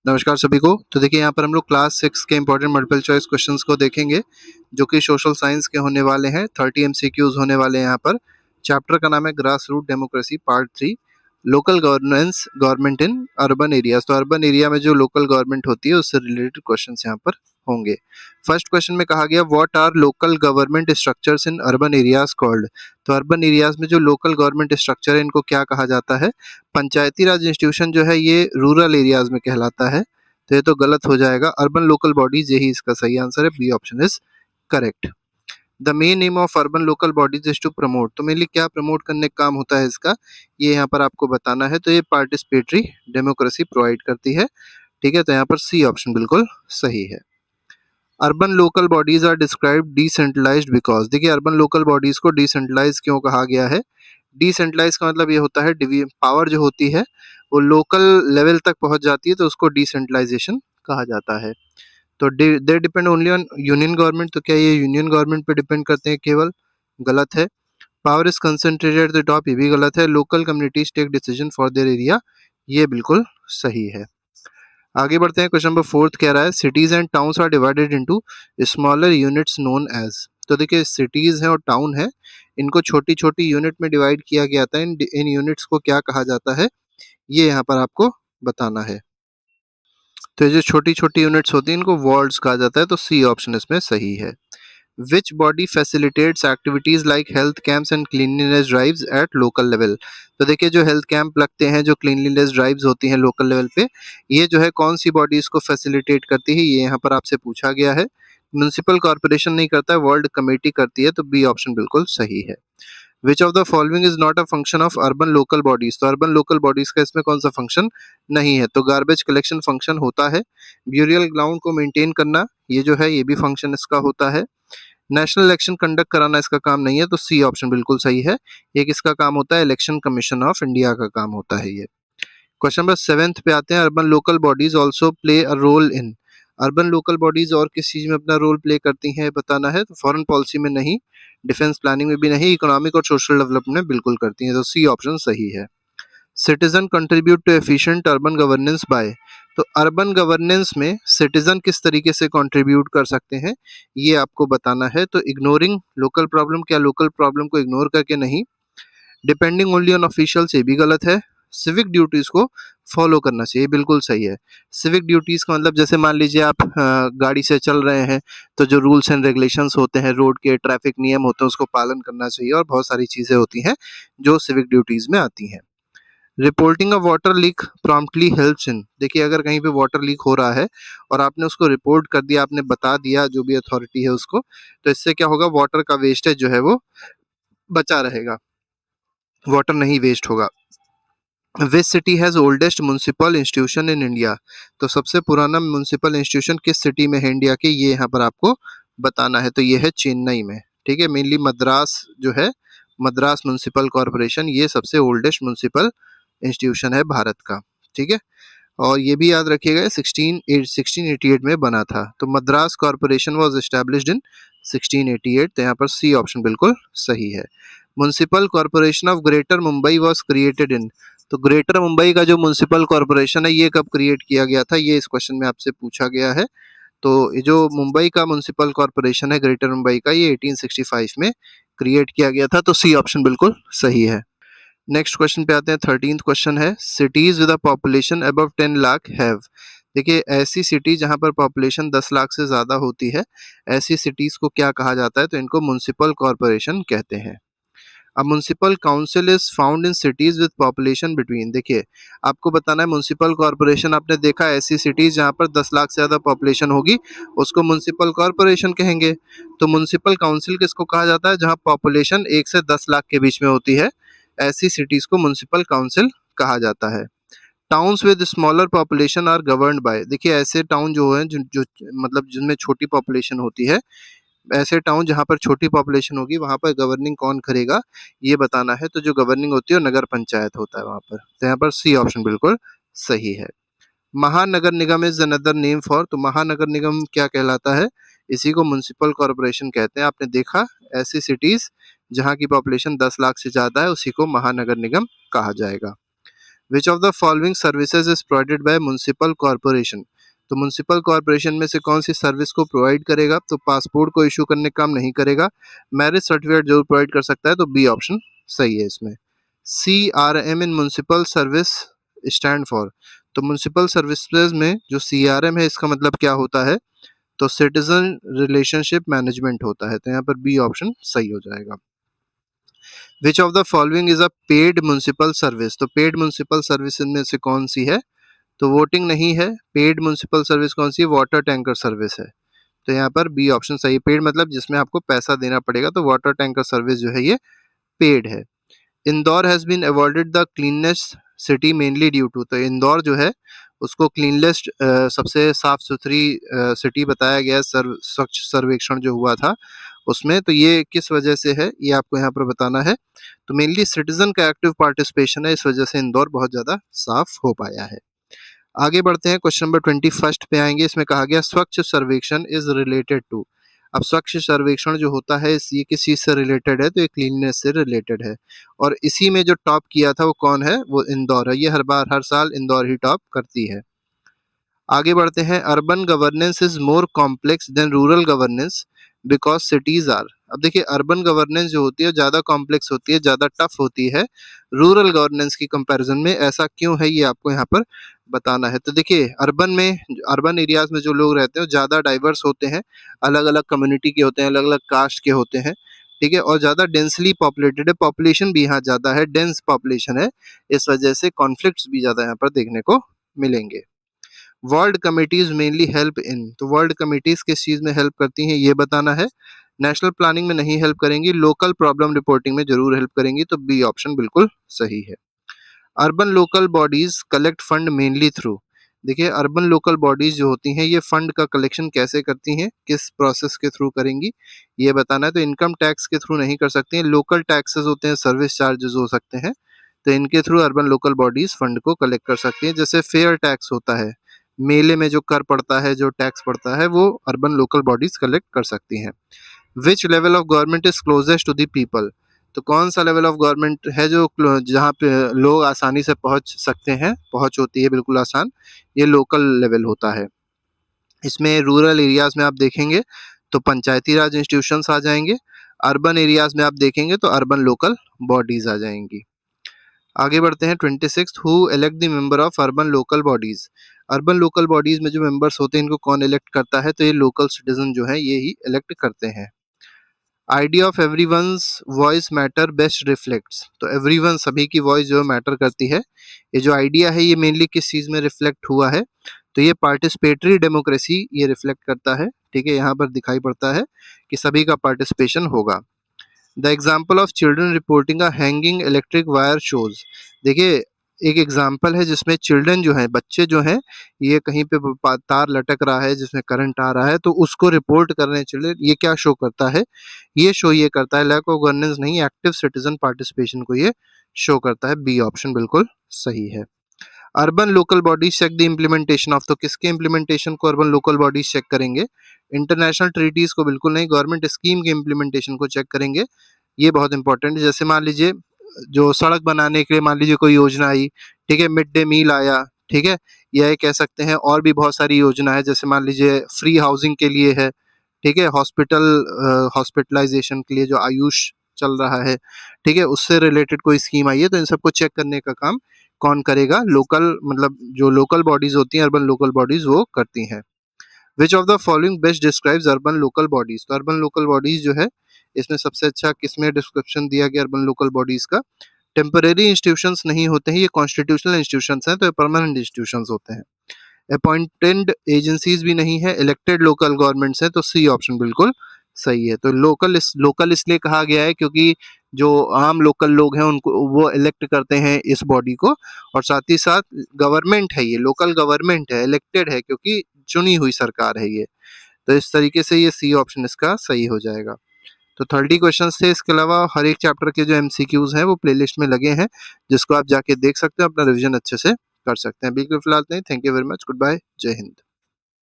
नमस्कार सभी को। तो देखिए यहाँ पर हम लोग क्लास 6 के इंपॉर्टेंट मल्टीपल चॉइस क्वेश्चंस को देखेंगे जो कि सोशल साइंस के होने वाले हैं। 30 एमसीक्यूज होने वाले हैं। यहाँ पर चैप्टर का नाम है grass root democracy part 3, local governance government in urban areas. तो अर्बन एरिया में जो लोकल गवर्नमेंट होती है उससे रिलेटेड क्वेश्चंस यहाँ पर होंगे। फर्स्ट क्वेश्चन में कहा गया what are local government structures in urban areas called. तो अर्बन एरियाज में जो लोकल गवर्नमेंट स्ट्रक्चर है इनको क्या कहा जाता है। पंचायती राज इंस्टीट्यूशन जो है ये रूरल एरियाज में कहलाता है, तो ये तो गलत हो जाएगा। अर्बन लोकल बॉडीज यही इसका सही आंसर है, B option is correct. The main aim of urban local bodies is to promote. तो मेनली क्या प्रमोट करने का काम होता है इसका, ये यहाँ पर आपको बताना है। तो ये पार्टिसिपेटरी डेमोक्रेसी प्रोवाइड करती है। ठीक है, तो यहाँ पर सी ऑप्शन बिल्कुल सही है। Urban local bodies are described decentralised because. देखिए अर्बन लोकल बॉडीज को डिसेंट्रलाइज क्यों कहा गया है। डिसेंट्रलाइज का मतलब ये होता है पावर जो होती है वो लोकल लेवल तक पहुंच जाती है, तो उसको डिसेंट्रलाइजेशन कहा जाता है। तो they depend only on union government. तो क्या ये यूनियन गवर्नमेंट पे डिपेंड करते हैं केवल, गलत है। Power is concentrated at the top, ये भी गलत है। Local communities take decision for their area, ये बिल्कुल सही है। आगे बढ़ते हैं। क्वेश्चन नंबर 4 कह रहा है cities and towns are divided into smaller units known as. तो देखिए सिटीज हैं और टाउन है, इनको छोटी छोटी यूनिट में डिवाइड किया गया था। इन यूनिट्स को क्या कहा जाता है, ये यहाँ पर आपको बताना है। तो ये जो छोटी छोटी यूनिट्स होती हैं इनको वार्ड्स कहा जाता है, तो सी ऑप्शन इसमें सही है। Which body facilitates activities like health camps and cleanliness drives at local level. तो देखिए जो हेल्थ कैंप लगते हैं, जो क्लीनलीनेस ड्राइव्स होती हैं लोकल लेवल पे, ये जो है कौन सी बॉडी इसको फैसिलिटेट करती है, ये यहाँ पर आपसे पूछा गया है। म्युनिसिपल कॉर्पोरेशन नहीं करता है, वर्ल्ड कमेटी करती है, तो बी ऑप्शन बिल्कुल सही है। Which of the following is not a function of urban local bodies. तो अर्बन लोकल बॉडीज का इसमें कौन सा फंक्शन नहीं है। तो गार्बेज कलेक्शन फंक्शन होता है, ब्यूरियल ग्राउंड को मेंटेन करना ये जो है ये भी फंक्शन इसका होता है। नेशनल इलेक्शन कंडक्ट कराना इसका काम नहीं है, तो सी ऑप्शन बिल्कुल सही है। ये किसका काम होता है, इलेक्शन कमीशन ऑफ इंडिया का काम होता है ये। क्वेश्चन नंबर 7 पे आते हैं। Urban local bodies also play a role in. Urban local bodies और किस चीज में अपना रोल प्ले करती हैं बताना है। तो फॉरेन पॉलिसी में नहीं, डिफेंस प्लानिंग में भी नहीं, इकोनॉमिक और सोशल डेवलपमेंट में बिल्कुल करती हैं, तो सी ऑप्शन सही है। Citizen contribute to efficient urban governance by. तो अर्बन गवर्नेंस में सिटीजन किस तरीके से कंट्रीब्यूट कर सकते हैं, ये आपको बताना है। तो इग्नोरिंग लोकल प्रॉब्लम, क्या लोकल प्रॉब्लम को इग्नोर करके नहीं। डिपेंडिंग ओनली ऑन ऑफिशियल्स, ये भी गलत है। सिविक ड्यूटीज को फॉलो करना चाहिए, बिल्कुल सही है। सिविक ड्यूटीज का मतलब जैसे मान लीजिए आप गाड़ी से चल रहे हैं, तो जो रूल्स एंड रेगुलेशंस होते हैं, रोड के ट्रैफिक नियम होते हैं, उसको पालन करना चाहिए, और बहुत सारी चीजें होती हैं जो सिविक ड्यूटीज में आती हैं। Reporting a water leak promptly helps in. देखिए अगर कहीं पे वाटर लीक हो रहा है और आपने उसको रिपोर्ट कर दिया, आपने बता दिया जो भी अथॉरिटी है उसको, तो इससे क्या होगा, वाटर का वेस्टेज जो है वो बचा रहेगा, वाटर नहीं वेस्ट होगा। Which city has oldest municipal institution in India. तो सबसे पुराना म्युनिसिपल इंस्टीट्यूशन किस सिटी में है इंडिया के, ये यहाँ पर आपको बताना है। तो ये है चेन्नई में। ठीक है, मेनली मद्रास जो है, मद्रास म्युनिसिपल कॉरपोरेशन, ये सबसे ओल्डेस्ट म्युनिसिपल इंस्टीट्यूशन है भारत का। ठीक है, और ये भी याद रखिएगा 1688 में बना था। तो Madras corporation was established in 1688। तो यहाँ पर सी ऑप्शन बिल्कुल सही है। Municipal corporation of greater Mumbai was created in. तो ग्रेटर मुंबई का जो म्युनिसिपल कॉरपोरेशन है ये कब क्रिएट किया गया था, ये इस क्वेश्चन में आपसे पूछा गया है। तो ये जो मुंबई का म्युनिसिपल कॉरपोरेशन है ग्रेटर मुंबई का, ये 1865 में क्रिएट किया गया था, तो सी ऑप्शन बिल्कुल सही है। नेक्स्ट क्वेश्चन पे आते हैं। 13th क्वेश्चन है cities with a population above 10 lakh have. देखिए ऐसी सिटी जहां पर पॉपुलेशन 10 लाख से ज़्यादा होती है, ऐसी सिटीज़ को क्या कहा जाता है, तो इनको म्युनिसिपल कॉरपोरेशन कहते हैं। A municipal council is found in cities with population between. देखिए आपको बताना है म्युनिसिपल कॉरपोरेशन, आपने देखा ऐसी सिटीज जहां पर 10 लाख से ज़्यादा पॉपुलेशन होगी उसको म्युनिसिपल कॉरपोरेशन कहेंगे। तो म्युनिसिपल काउंसिल किसको कहा जाता है, जहां पॉपुलेशन 1 से 10 लाख के बीच में होती है, ऐसी सिटीज को म्युनिसिपल काउंसिल कहा जाता है। Towns with smaller population are governed by. देखिए ऐसे टाउन जो है जो मतलब जिनमें छोटी पॉपुलेशन होती है, ऐसे टाउन जहाँ पर छोटी पॉपुलेशन होगी वहाँ पर गवर्निंग कौन करेगा, ये बताना है। तो जो गवर्निंग होती है वो नगर पंचायत होता है वहाँ पर। तो यहाँ पर सी ऑप्शन बिल्कुल सही है। महानगर निगम इज अनदर नेम फॉर। तो महानगर निगम क्या कहलाता है, इसी को म्युनिसिपल कॉरपोरेशन कहते हैं। आपने देखा ऐसी सिटीज जहाँ की पॉपुलेशन 10 लाख से ज़्यादा है उसी को महानगर निगम कहा जाएगा। Which of the following services is provided by municipal corporation. तो म्युनिसिपल कॉर्पोरेशन में से कौन सी सर्विस को प्रोवाइड करेगा? तो पासपोर्ट को इशू करने का काम नहीं करेगा, मैरिज सर्टिफिकेट जरूर प्रोवाइड कर सकता है, तो बी ऑप्शन सही है इसमें। CRM in municipal service stand for. तो म्युनिसिपल सर्विसेज में जो CRM है इसका मतलब क्या होता है? तो सिटीजन रिलेशनशिप मैनेजमेंट होता है, तो यहाँ पर बी ऑप्शन सही हो जाएगा। Which of the following is a paid municipal service. तो पेड म्युनिसिपल सर्विस में से कौन सी है? तो वोटिंग नहीं है। पेड म्युनिसिपल सर्विस कौन सी है? वाटर टैंकर सर्विस है, तो यहाँ पर बी ऑप्शन सही। पेड मतलब जिसमें आपको पैसा देना पड़ेगा, तो वाटर टैंकर सर्विस जो है ये पेड है। Indore has been awarded the cleanest city mainly due to. तो इंदौर जो है उसको क्लीनलेस्ट सबसे साफ सुथरी सिटी बताया गया, स्वच्छ सर्वेक्षण जो हुआ था उसमें। तो ये किस वजह से है ये आपको यहाँ पर बताना है। तो मेनली सिटीजन का एक्टिव पार्टिसिपेशन है, इस वजह से इंदौर बहुत ज्यादा साफ हो पाया है। आगे बढ़ते हैं, क्वेश्चन नंबर 21 पे आएंगे। इसमें कहा गया स्वच्छ सर्वेक्षण इज रिलेटेड टू। अब स्वच्छ सर्वेक्षण जो होता है ये किस चीज से रिलेटेड है? तो ये क्लीननेस से रिलेटेड है, और इसी में जो टॉप किया था वो कौन है? वो इंदौर है। ये हर साल इंदौर ही टॉप करती है। आगे बढ़ते हैं, urban governance is more complex than rural governance because cities are. अब देखिए अर्बन गवर्नेंस जो होती है ज़्यादा कॉम्प्लेक्स होती है, ज़्यादा टफ होती है रूरल गवर्नेंस की कंपैरिजन में। ऐसा क्यों है ये आपको यहाँ पर बताना है। तो देखिए अर्बन एरियाज में जो लोग रहते हैं ज़्यादा डाइवर्स होते हैं, अलग अलग कम्युनिटी के होते हैं, अलग अलग कास्ट के होते हैं, ठीक है, और ज़्यादा डेंसली पॉपुलेटेड है, पॉपुलेशन भी यहाँ ज़्यादा है, डेंस पॉपुलेशन है, इस वजह से कॉन्फ्लिक्ट्स भी ज़्यादा यहाँ पर देखने को मिलेंगे। World committees mainly help in. तो वर्ल्ड कमिटीज किस चीज में हेल्प करती हैं ये बताना है। नेशनल प्लानिंग में नहीं हेल्प करेंगी, लोकल प्रॉब्लम रिपोर्टिंग में जरूर हेल्प करेंगी, तो बी ऑप्शन बिल्कुल सही है। Urban local bodies collect fund mainly through. देखिए अर्बन लोकल बॉडीज जो होती हैं ये फंड का कलेक्शन कैसे करती हैं, किस प्रोसेस के थ्रू करेंगी ये बताना है। तो इनकम टैक्स के थ्रू नहीं कर सकती हैं, लोकल टैक्सेस होते हैं, सर्विस चार्जेस हो सकते हैं, तो इनके through urban local bodies fund को कलेक्ट कर सकती हैं। जैसे फेयर टैक्स होता है, मेले में जो कर पड़ता है, जो टैक्स पड़ता है, वो अर्बन लोकल बॉडीज कलेक्ट कर सकती हैं। Which level of government is closest to the people. तो कौन सा लेवल ऑफ गवर्नमेंट है जो जहाँ पे लोग आसानी से पहुंच सकते हैं, पहुंच होती है बिल्कुल आसान, ये लोकल लेवल होता है। इसमें रूरल एरियाज में आप देखेंगे तो पंचायती राज इंस्टीट्यूशंस आ जाएंगे, अर्बन एरियाज में आप देखेंगे तो अर्बन लोकल बॉडीज आ जाएंगी। आगे बढ़ते हैं, 26 who elect the member of urban local bodies. Urban local bodies में जो मेंबर्स होते हैं इनको कौन इलेक्ट करता है? तो ये लोकल सिटीजन जो है ये ही इलेक्ट करते हैं। Idea of everyone's voice matter best reflects. तो एवरीवन सभी की वॉइस जो मैटर करती है, ये जो आइडिया है ये मेनली किस चीज में रिफ्लेक्ट हुआ है? तो ये पार्टिसिपेटरी डेमोक्रेसी ये रिफ्लेक्ट करता है, ठीक है, यहाँ पर दिखाई पड़ता है कि सभी का पार्टिसिपेशन होगा। The example of children reporting a hanging electric wire shows. देखिए एक एग्जाम्पल है जिसमें चिल्ड्रन जो है, बच्चे जो हैं, ये कहीं पे तार लटक रहा है जिसमें करंट आ रहा है, तो उसको रिपोर्ट कर रहे हैं चिल्ड्रन। ये क्या शो करता है? ये शो ये करता है लैक ऑफ गवर्नेंस नहीं, एक्टिव सिटीजन पार्टिसिपेशन को ये शो करता है। बी ऑप्शन बिल्कुल सही है। Urban local bodies check the implementation of. तो किसके इम्प्लीमेंटेशन को अर्बन लोकल बॉडीज चेक करेंगे? इंटरनेशनल ट्रीटीज को बिल्कुल नहीं, गवर्नमेंट स्कीम के इम्प्लीमेंटेशन को चेक करेंगे। ये बहुत इंपॉर्टेंट है। जैसे मान लीजिए जो सड़क बनाने के लिए मान लीजिए कोई योजना आई, ठीक है, मिड डे मील आया, ठीक है, या ये कह सकते हैं और भी बहुत सारी योजना है, जैसे मान लीजिए फ्री हाउसिंग के लिए है, ठीक है, हॉस्पिटलाइजेशन के लिए जो आयुष चल रहा है, ठीक है, उससे रिलेटेड कोई स्कीम आई है, तो इन सबको चेक करने का काम कौन करेगा? लोकल, मतलब जो लोकल बॉडीज होती हैं अर्बन लोकल बॉडीज वो करती हैं। Which of the following best describes urban local bodies. तो अर्बन लोकल बॉडीज जो है इसमें सबसे अच्छा किसमें डिस्क्रिप्शन दिया गया अर्बन लोकल बॉडीज का? टेम्परेरी इंस्टीट्यूशंस नहीं होते हैं, ये कॉन्स्टिट्यूशनल इंस्टीट्यूशंस हैं, तो ये परमानेंट इंस्टीट्यूशंस होते हैं। अपॉइंटेड एजेंसीज भी नहीं है, इलेक्टेड लोकल गवर्नमेंट्स हैं, तो सी ऑप्शन बिल्कुल सही है। तो लोकल इसलिए कहा गया है क्योंकि जो आम लोकल लोग हैं उनको वो इलेक्ट करते हैं इस बॉडी को, और साथ ही साथ गवर्नमेंट है, ये लोकल गवर्नमेंट है, इलेक्टेड है क्योंकि चुनी हुई सरकार है ये। तो इस तरीके से ये सी ऑप्शन इसका सही हो जाएगा। तो 30 क्वेश्चन थे, इसके अलावा हर एक चैप्टर के जो एमसीक्यूज हैं वो प्लेलिस्ट में लगे हैं, जिसको आप जाके देख सकते हैं, अपना रिवीजन अच्छे से कर सकते हैं। बिल्कुल फिलहाल नहीं, thank you very much, good bye, जय हिंद।